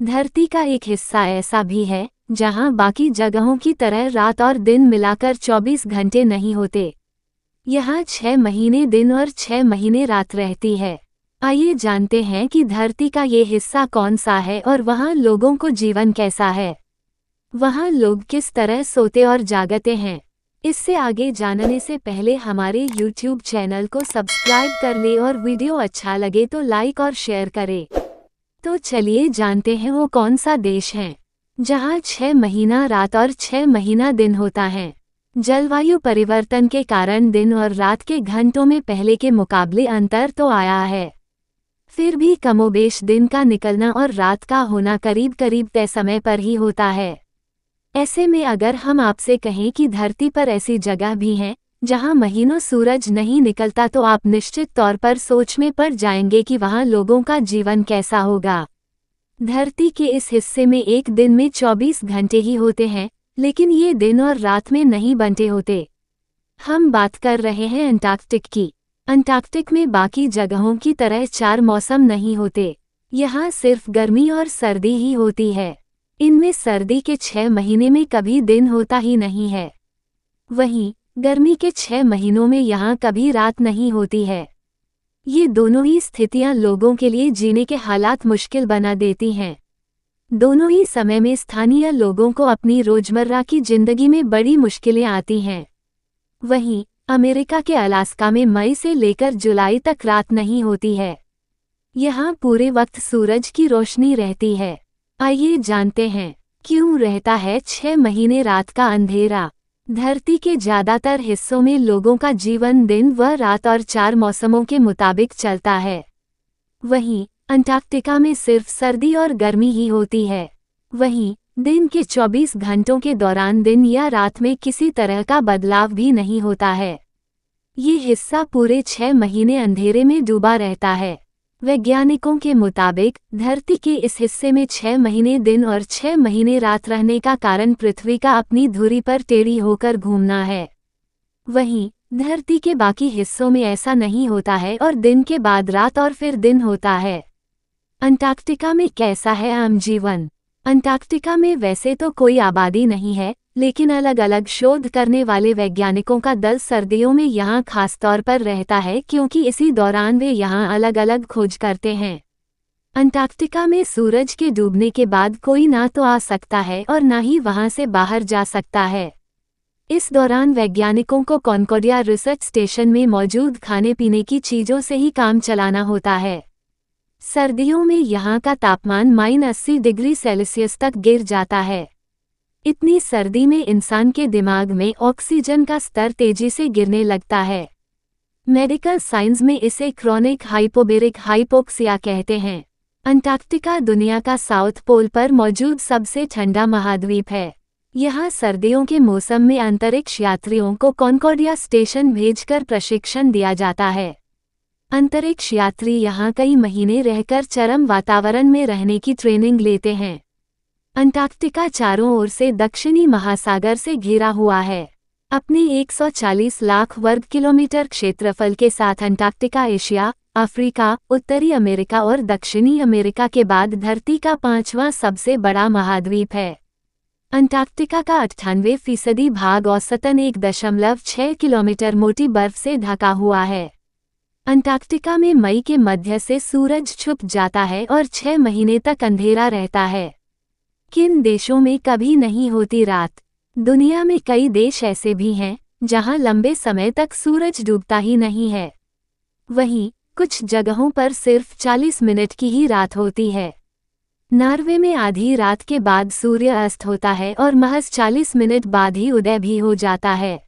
धरती का एक हिस्सा ऐसा भी है जहां बाकी जगहों की तरह रात और दिन मिलाकर 24 घंटे नहीं होते। यहाँ 6 महीने दिन और 6 महीने रात रहती है। आइए जानते हैं कि धरती का ये हिस्सा कौन सा है और वहाँ लोगों को जीवन कैसा है। वहाँ लोग किस तरह सोते और जागते हैं। इससे आगे जानने से पहले हमारे YouTube चैनल को सब्सक्राइब कर ले और वीडियो अच्छा लगे तो लाइक और शेयर करें। तो चलिए जानते हैं वो कौन सा देश है जहाँ 6 महीना रात और 6 महीना दिन होता है। जलवायु परिवर्तन के कारण दिन और रात के घंटों में पहले के मुकाबले अंतर तो आया है, फिर भी कमोबेश दिन का निकलना और रात का होना करीब करीब तय समय पर ही होता है। ऐसे में अगर हम आपसे कहें कि धरती पर ऐसी जगह भी हैं जहां महीनों सूरज नहीं निकलता तो आप निश्चित तौर पर सोच में पड़ जाएंगे कि वहां लोगों का जीवन कैसा होगा। धरती के इस हिस्से में एक दिन में 24 घंटे ही होते हैं, लेकिन ये दिन और रात में नहीं बंटे होते। हम बात कर रहे हैं अंटार्कटिक की। अंटार्कटिक में बाकी जगहों की तरह 4 मौसम नहीं होते। यहाँ सिर्फ गर्मी और सर्दी ही होती है। इनमें सर्दी के 6 महीने में कभी दिन होता ही नहीं है। वहीं गर्मी के 6 महीनों में यहाँ कभी रात नहीं होती है। ये दोनों ही स्थितियाँ लोगों के लिए जीने के हालात मुश्किल बना देती हैं। दोनों ही समय में स्थानीय लोगों को अपनी रोजमर्रा की जिंदगी में बड़ी मुश्किलें आती हैं। वहीं अमेरिका के अलास्का में मई से लेकर जुलाई तक रात नहीं होती है। यहाँ पूरे वक्त सूरज की रोशनी रहती है। आइए जानते हैं क्यों रहता है 6 महीने रात का अंधेरा। धरती के ज्यादातर हिस्सों में लोगों का जीवन दिन व रात और 4 मौसमों के मुताबिक चलता है। वहीं अंटार्कटिका में सिर्फ सर्दी और गर्मी ही होती है। वहीं दिन के 24 घंटों के दौरान दिन या रात में किसी तरह का बदलाव भी नहीं होता है। ये हिस्सा पूरे 6 महीने अंधेरे में डूबा रहता है। वैज्ञानिकों के मुताबिक धरती के इस हिस्से में 6 महीने दिन और 6 महीने रात रहने का कारण पृथ्वी का अपनी धुरी पर टेढ़ी होकर घूमना है। वहीं धरती के बाकी हिस्सों में ऐसा नहीं होता है और दिन के बाद रात और फिर दिन होता है। अंटार्कटिका में कैसा है आम जीवन। अंटार्कटिका में वैसे तो कोई आबादी नहीं है, लेकिन अलग अलग शोध करने वाले वैज्ञानिकों का दल सर्दियों में यहाँ खास तौर पर रहता है, क्योंकि इसी दौरान वे यहाँ अलग अलग खोज करते हैं। अंटार्कटिका में सूरज के डूबने के बाद कोई ना तो आ सकता है और ना ही वहाँ से बाहर जा सकता है। इस दौरान वैज्ञानिकों को कॉनकॉर्डिया रिसर्च स्टेशन में मौजूद खाने पीने की चीज़ों से ही काम चलाना होता है। सर्दियों में यहाँ का तापमान -80 डिग्री सेल्सियस तक गिर जाता है। इतनी सर्दी में इंसान के दिमाग में ऑक्सीजन का स्तर तेजी से गिरने लगता है। मेडिकल साइंस में इसे क्रोनिक हाइपोबेरिक हाइपोक्सिया कहते हैं। अंटार्कटिका दुनिया का साउथ पोल पर मौजूद सबसे ठंडा महाद्वीप है। यहाँ सर्दियों के मौसम में अंतरिक्ष यात्रियों को कॉनकॉर्डिया स्टेशन भेजकर प्रशिक्षण दिया जाता है। अंतरिक्ष यात्री यहाँ कई महीने रहकर चरम वातावरण में रहने की ट्रेनिंग लेते हैं। अंटार्कटिका चारों ओर से दक्षिणी महासागर से घिरा हुआ है। अपने 140 लाख वर्ग किलोमीटर क्षेत्रफल के साथ अंटार्कटिका एशिया, अफ्रीका, उत्तरी अमेरिका और दक्षिणी अमेरिका के बाद धरती का 5वां सबसे बड़ा महाद्वीप है। अंटार्कटिका का 98% भाग औसतन 1.6 किलोमीटर मोटी बर्फ से ढका हुआ है। अंटार्कटिका में मई के मध्य से सूरज छुप जाता है और 6 महीने तक अंधेरा रहता है। किन देशों में कभी नहीं होती रात। दुनिया में कई देश ऐसे भी हैं जहां लंबे समय तक सूरज डूबता ही नहीं है। वहीं कुछ जगहों पर सिर्फ 40 मिनट की ही रात होती है। नॉर्वे में आधी रात के बाद सूर्य अस्त होता है और महज 40 मिनट बाद ही उदय भी हो जाता है।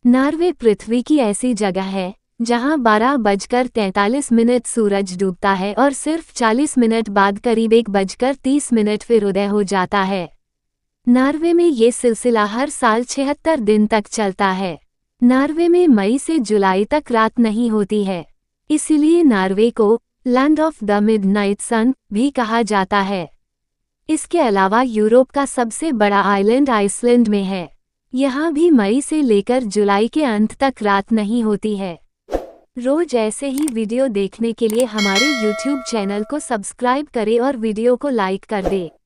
नॉर्वे पृथ्वी की ऐसी जगह है जहां 12:43 सूरज डूबता है और सिर्फ 40 मिनट बाद करीब 1:30 फिर उदय हो जाता है। नॉर्वे में ये सिलसिला हर साल 76 दिन तक चलता है। नॉर्वे में मई से जुलाई तक रात नहीं होती है, इसीलिए नॉर्वे को लैंड ऑफ द मिडनाइट सन भी कहा जाता है। इसके अलावा यूरोप का सबसे बड़ा आइलैंड आइसलैंड में है। यहाँ भी मई से लेकर जुलाई के अंत तक रात नहीं होती है। रोज ऐसे ही वीडियो देखने के लिए हमारे YouTube चैनल को सब्सक्राइब करें और वीडियो को लाइक कर दें।